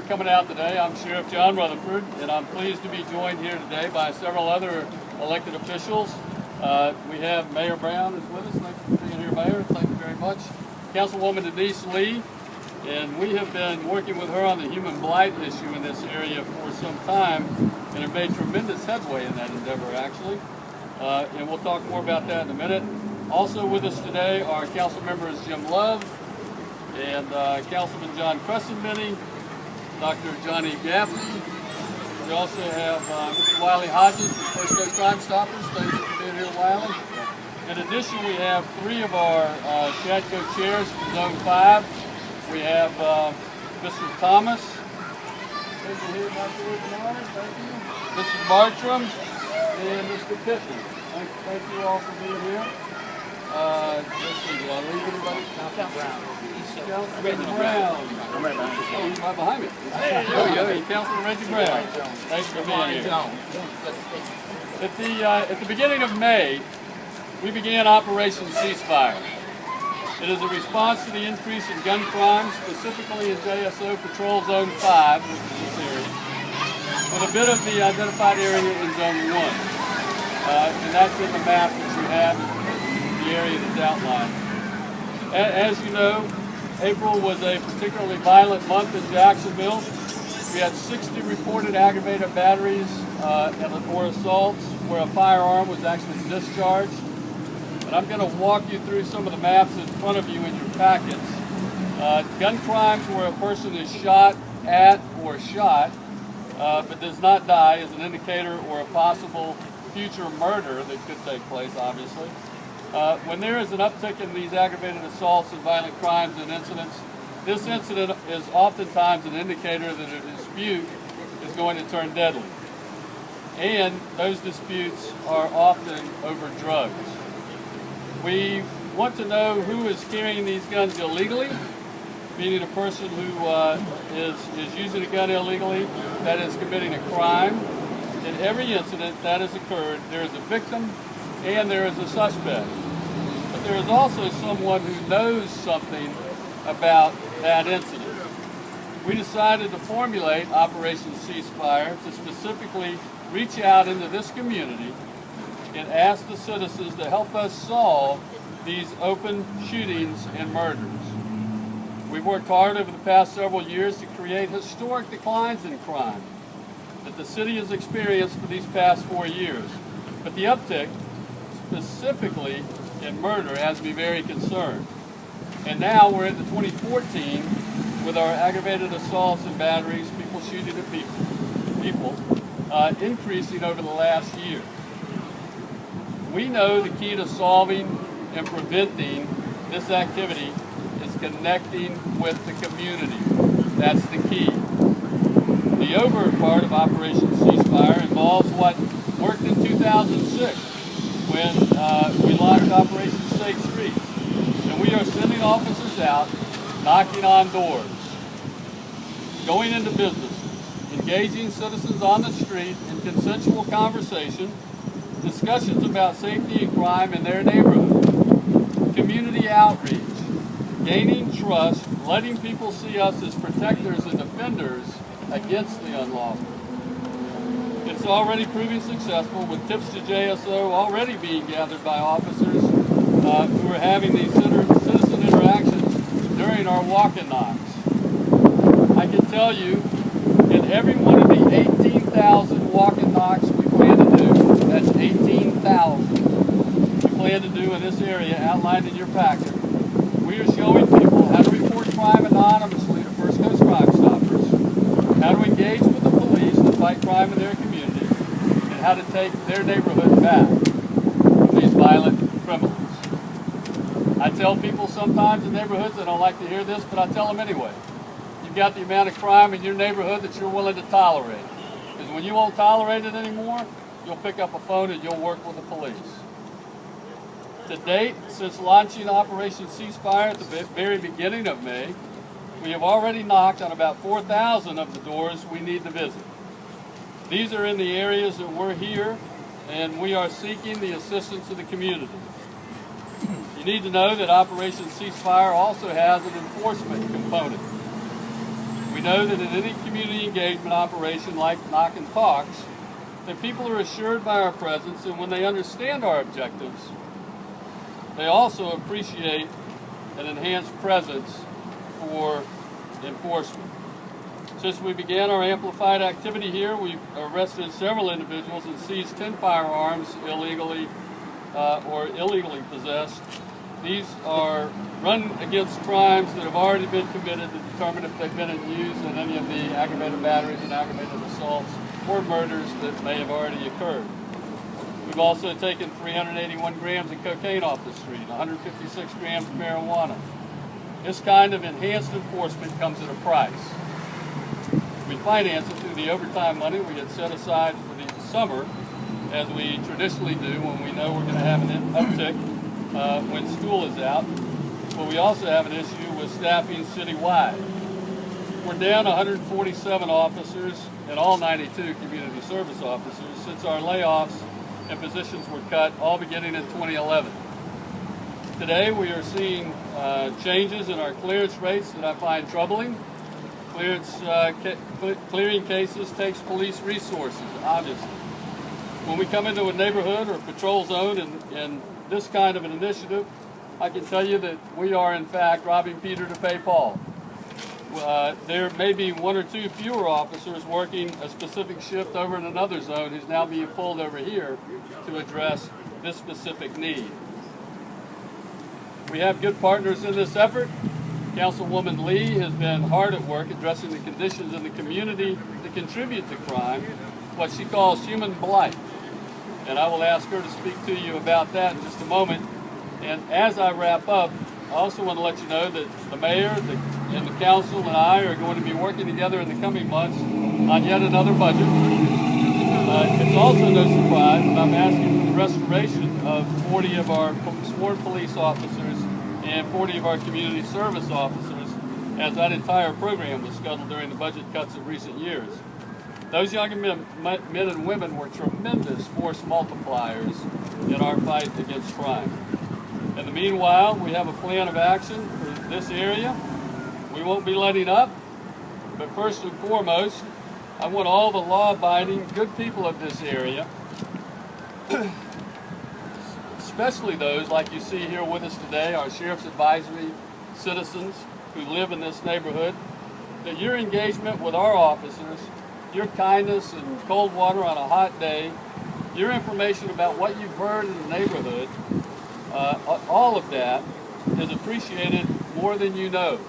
coming out today. I'm Sheriff John Rutherford, and I'm pleased to be joined here today by several other elected officials. We have Mayor Brown is with us. Thank you for being here, Mayor. Thank you very much. Councilwoman Denise Lee, and we have been working with her on the human blight issue in this area for some time, and have made tremendous headway in that endeavor, actually. And we'll talk more about that in a minute. Also with us today are Council members Jim Love and Councilman John Crescenbenny, Dr. Johnny Gaffney. We also have Mr. Wiley Hodges from First Coast Crime Stoppers. Thank you for being here, Wiley. In addition, we have three of our SHADCO chairs from Zone 5. We have Mr. Thomas. Thank you, Mrs. Bartram, and Mr. Pittman. Thank you all for being here. Let's see, did I leave anybody? Councilman Brown. Reggie Brown. I'm right behind you. Oh, he's right behind me. There you go. Councilman Reggie Brown. Thanks for being here. At the beginning of May, we began Operation Ceasefire. It is a response to the increase in gun crime, specifically in JSO Patrol Zone 5, which is this area, with a bit of the identified area in Zone 1. And that's in the map that you have, the area that's outlined. As you know, April was a particularly violent month in Jacksonville. We had 60 reported aggravated batteries or assaults where a firearm was actually discharged. And I'm going to walk you through some of the maps in front of you in your packets. Gun crimes where a person is shot at or shot but does not die is an indicator or a possible future murder that could take place, obviously. When there is an uptick in these aggravated assaults and violent crimes and incidents, this incident is oftentimes an indicator that a dispute is going to turn deadly. And those disputes are often over drugs. We want to know who is carrying these guns illegally, meaning a person who is using a gun illegally, that is committing a crime. In every incident that has occurred, there is a victim and there is a suspect. But there is also someone who knows something about that incident. We decided to formulate Operation Ceasefire to specifically reach out into this community and ask the citizens to help us solve these open shootings and murders. We've worked hard over the past several years to create historic declines in crime that the city has experienced for these past 4 years. But the uptick, specifically in murder, has me very concerned. And now we're into 2014 with our aggravated assaults and batteries, people shooting at people, increasing over the last year. We know the key to solving and preventing this activity is connecting with the community. That's the key. The overt part of Operation Ceasefire involves what worked in 2006 when we launched Operation Safe Streets. And we are sending officers out, knocking on doors, going into businesses, engaging citizens on the street in consensual conversation, discussions about safety and crime in their neighborhood, community outreach, gaining trust, letting people see us as protectors and defenders against the unlawful. It's already proving successful with tips to JSO already being gathered by officers who are having these citizen interactions during our walk-in knocks. I can tell you, in every one of the 18,000 walk-in knocks we plan to do, that's 18,000 we plan to do in this area outlined in your packet, we are showing people how to report crime anonymously to First Coast Crime Stoppers, how to engage with the police to fight crime in their community, and how to take their neighborhood back from these violent criminals. I tell people sometimes in neighborhoods, they don't like to hear this, but I tell them anyway. You've got the amount of crime in your neighborhood that you're willing to tolerate. Because when you won't tolerate it anymore, you'll pick up a phone and you'll work with the police. To date, since launching Operation Ceasefire at the very beginning of May, we have already knocked on about 4,000 of the doors we need to visit. These are in the areas that we're here, and we are seeking the assistance of the community. You need to know that Operation Ceasefire also has an enforcement component. We know that in any community engagement operation like Knock and Talks, that people are assured by our presence, and when they understand our objectives, they also appreciate an enhanced presence for enforcement. Since we began our amplified activity here, we've arrested several individuals and seized 10 firearms illegally or illegally possessed. These are run against crimes that have already been committed to determine if they've been in use in any of the aggravated batteries and aggravated assaults or murders that may have already occurred. We've also taken 381 grams of cocaine off the street, 156 grams of marijuana. This kind of enhanced enforcement comes at a price. We finance it through the overtime money we had set aside for the summer, as we traditionally do when we know we're going to have an uptick when school is out. But we also have an issue with staffing citywide. We're down 147 officers and all 92 community service officers since our layoffs and positions were cut, all beginning in 2011. Today we are seeing changes in our clearance rates that I find troubling. Clearing cases takes police resources, obviously. When we come into a neighborhood or patrol zone in this kind of an initiative, I can tell you that we are in fact robbing Peter to pay Paul. There may be one or two fewer officers working a specific shift over in another zone who's now being pulled over here to address this specific need. We have good partners in this effort. Councilwoman Lee has been hard at work addressing the conditions in the community that contribute to crime, what she calls human blight. And I will ask her to speak to you about that in just a moment. And as I wrap up, I also want to let you know that the mayor and the council and I are going to be working together in the coming months on yet another budget. It's also no surprise that I'm asking for the restoration of 40 of our sworn police officers and 40 of our community service officers, as that entire program was scuttled during the budget cuts of recent years. Those young men and women were tremendous force multipliers in our fight against crime. In the meanwhile, we have a plan of action for this area. We won't be letting up, but first and foremost, I want all the law-abiding, good people of this area, especially those like you see here with us today, our Sheriff's Advisory citizens who live in this neighborhood, that your engagement with our officers, your kindness and cold water on a hot day, your information about what you've heard in the neighborhood, all of that is appreciated more than you know.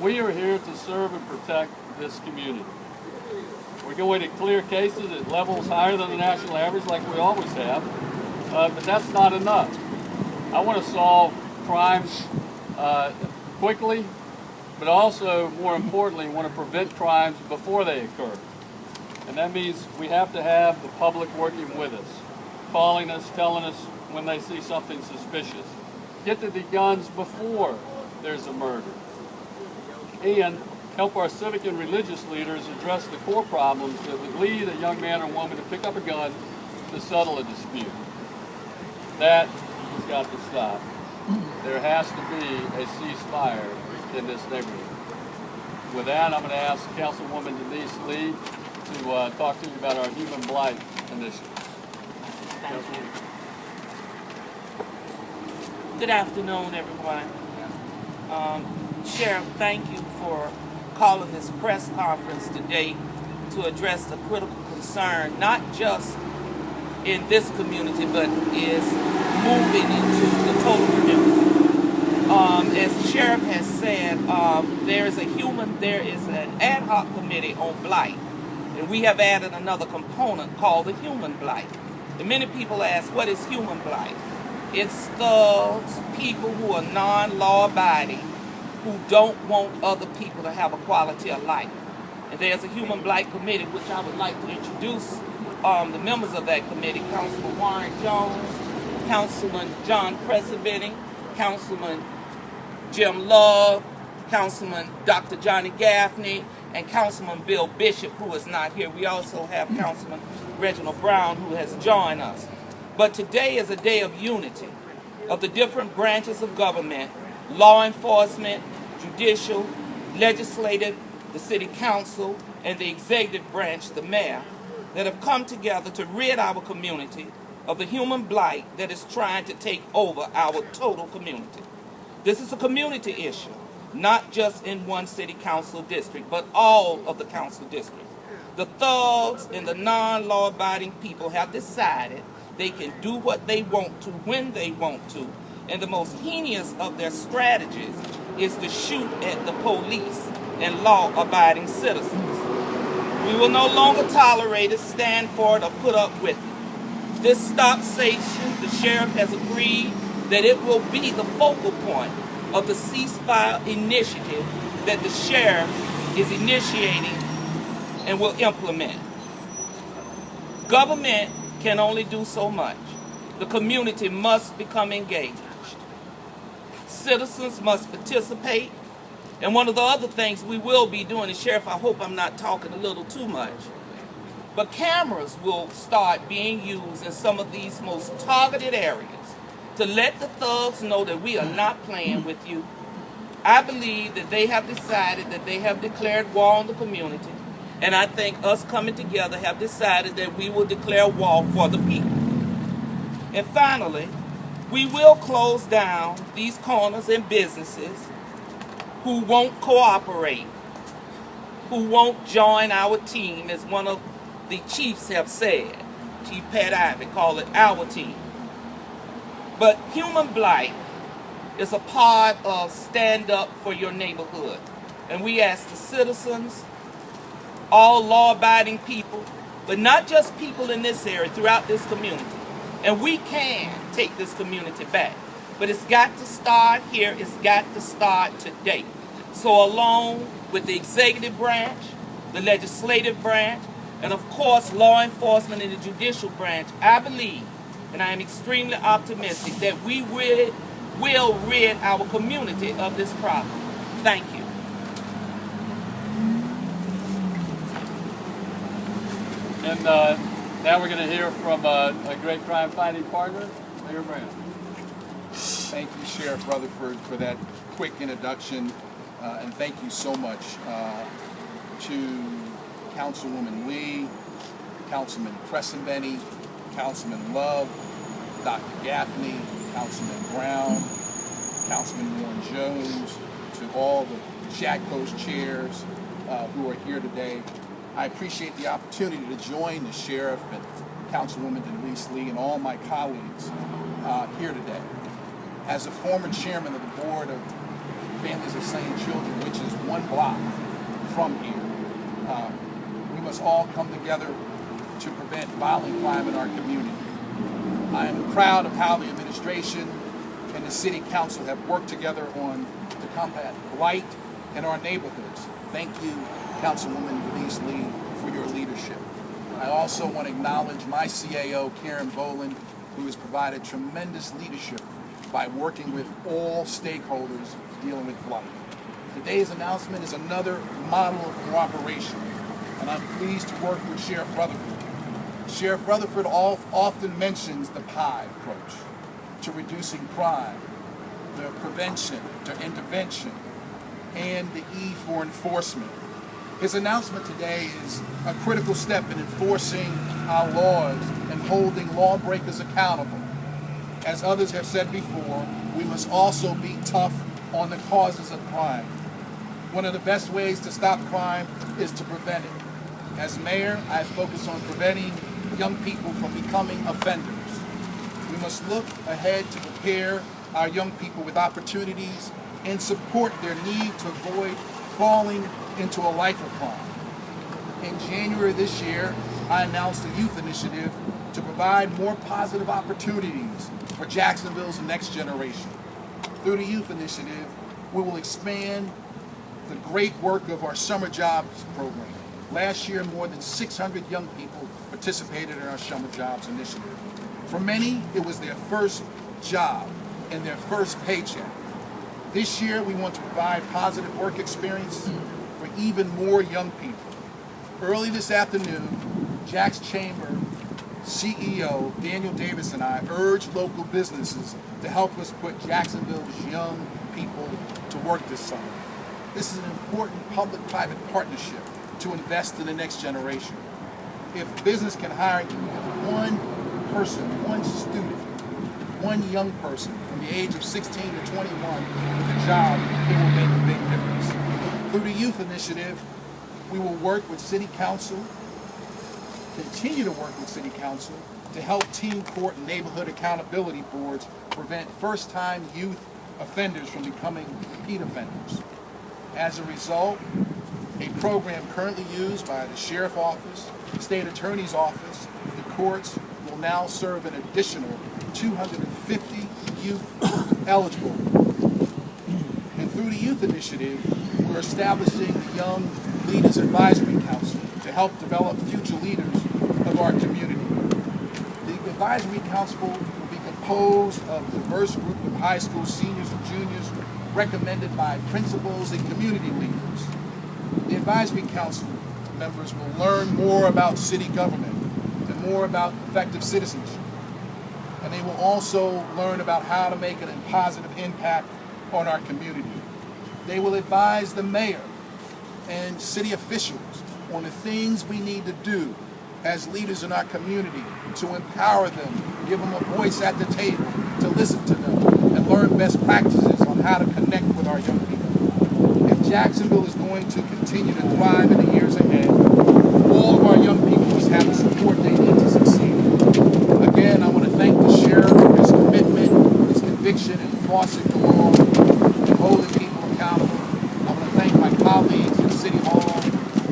We are here to serve and protect this community. We're going to clear cases at levels higher than the national average like we always have, but that's not enough. I want to solve crimes quickly, but also, more importantly, want to prevent crimes before they occur. And that means we have to have the public working with us, calling us, telling us when they see something suspicious. Get to the guns before there's a murder. And help our civic and religious leaders address the core problems that would lead a young man or woman to pick up a gun to settle a dispute. That has got to stop. There has to be a ceasefire in this neighborhood. With that, I'm going to ask Councilwoman Denise Lee to talk to you about our Human Blight Initiative. Good afternoon, everyone. Sheriff, thank you for calling this press conference today to address the critical concern, not just in this community, but is moving into the total community. As the sheriff has said, there is an ad hoc committee on blight, and we have added another component called the human blight. And many people ask, what is human blight? It's those people who are non-law abiding, who don't want other people to have a quality of life. And there's a human blight committee, which I would like to introduce the members of that committee: Councilman Warren Jones, Councilman John Rutherford, Councilman Jim Love, Councilman Dr. Johnny Gaffney, and Councilman Bill Bishop, who is not here. We also have Councilman Reginald Brown, who has joined us. But today is a day of unity of the different branches of government: law enforcement, judicial, legislative, the city council, and the executive branch, the mayor, that have come together to rid our community of the human blight that is trying to take over our total community. This is a community issue, not just in one city council district, but all of the council districts. The thugs and the non-law-abiding people have decided they can do what they want to when they want to, and the most heinous of their strategies is to shoot at the police and law-abiding citizens. We will no longer tolerate it, stand for it, or put up with it. This stop station, the sheriff has agreed that it will be the focal point of the ceasefire initiative that the sheriff is initiating and will implement. Government can only do so much. The community must become engaged. Citizens must participate. And one of the other things we will be doing, and Sheriff, I hope I'm not talking a little too much, but cameras will start being used in some of these most targeted areas to let the thugs know that we are not playing with you. I believe that they have decided that they have declared war on the community, and I think us coming together have decided that we will declare war for the people. And finally, we will close down these corners and businesses who won't cooperate, who won't join our team, as one of the chiefs have said. Chief Pat Ivy called it our team. But human blight is a part of stand up for your neighborhood. And we ask the citizens, all law-abiding people, but not just people in this area, throughout this community. And we can take this community back. But it's got to start here. It's got to start today. So along with the executive branch, the legislative branch, and of course law enforcement and the judicial branch, I believe, and I am extremely optimistic, that we will rid our community of this problem. Thank you. And now we're going to hear from a great crime fighting partner, Mayor Brown. Thank you, Sheriff Rutherford, for that quick introduction, and thank you so much to Councilwoman Lee, Councilman Crescenbenny, Councilman Love, Dr. Gaffney, Councilman Brown, Councilman Warren Jones, to all the Jack Post chairs who are here today. I appreciate the opportunity to join the Sheriff and Councilwoman Denise Lee and all my colleagues here today. As a former chairman of the Board of Families of Slain Children, which is one block from here, we must all come together to prevent violent crime in our community. I am proud of how the administration and the City Council have worked together to combat blight in our neighborhoods. Thank you, Councilwoman Denise Lee, for your leadership. I also want to acknowledge my CAO, Karen Boland, who has provided tremendous leadership by working with all stakeholders dealing with blight. Today's announcement is another model of cooperation, and I'm pleased to work with Sheriff Rutherford. Sheriff Rutherford often mentions the PIE approach to reducing crime, the prevention to intervention, and the E for enforcement. His announcement today is a critical step in enforcing our laws and holding lawbreakers accountable. As others have said before, we must also be tough on the causes of crime. One of the best ways to stop crime is to prevent it. As mayor, I focus on preventing young people from becoming offenders. We must look ahead to prepare our young people with opportunities and support their need to avoid falling into a life of crime. In January this year, I announced a youth initiative to provide more positive opportunities for Jacksonville's next generation. Through the youth initiative, we will expand the great work of our summer jobs program. Last year, more than 600 young people participated in our summer jobs initiative. For many, it was their first job and their first paycheck. This year, we want to provide positive work experience for even more young people. Early this afternoon, Jack's Chamber CEO Daniel Davis and I urged local businesses to help us put Jacksonville's young people to work this summer. This is an important public-private partnership to invest in the next generation. If business can hire even one person, one student, one young person from the age of 16 to 21 with a job, it will make a big difference. Through the youth initiative, we will work with City Council, continue to work with City Council to help teen court and neighborhood accountability boards prevent first-time youth offenders from becoming repeat offenders. As a result, a program currently used by the Sheriff's Office, the State Attorney's Office, the courts will now serve an additional 250 youth eligible. And through the Youth Initiative, we're establishing the Young Leaders Advisory Council to help develop future leaders of our community. The Advisory Council will be composed of a diverse group of high school seniors and juniors recommended by principals and community leaders. The Advisory Council members will learn more about city government and more about effective citizenship. And they will also learn about how to make a positive impact on our community. They will advise the mayor and city officials on the things we need to do as leaders in our community to empower them, give them a voice at the table, to listen to them, and learn best practices on how to connect with our young people. If Jacksonville is going to continue to thrive in the years ahead, all of our young people must have the support they need to succeed. Again, I want to thank the sheriff for his commitment, his conviction in enforcing the law, and holding people accountable. I want to thank my colleagues at City Hall,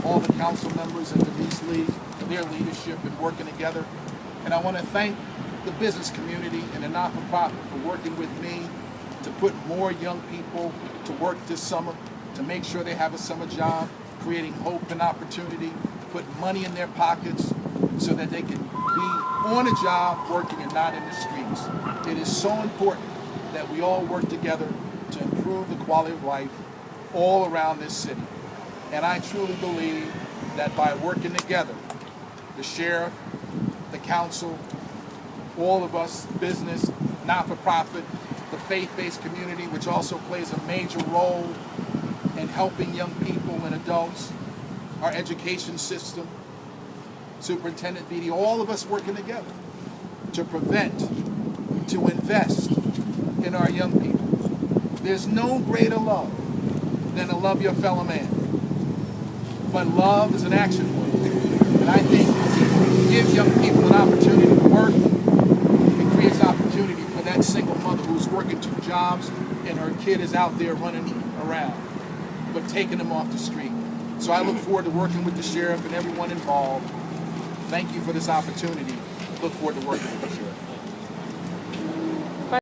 all the council members in Denise Lee for their leadership and working together. And I want to thank the business community and the not-for-profit for working with me to put more young people to work this summer, to make sure they have a summer job, creating hope and opportunity, put money in their pockets so that they can be on a job working and not in the streets. It is so important that we all work together to improve the quality of life all around this city. And I truly believe that by working together, the sheriff, the council, all of us, business, not-for-profit, the faith-based community, which also plays a major role in helping young people and adults, our education system, Superintendent Beatty, all of us working together to prevent, to invest in our young people. There's no greater love than to love your fellow man. But love is an action word. And I think if we give young people an opportunity to work, it creates opportunity for that single mother who's working 2 jobs and her kid is out there running around, but taking them off the street. So I look forward to working with the sheriff and everyone involved. Thank you for this opportunity. Look forward to working with the sheriff.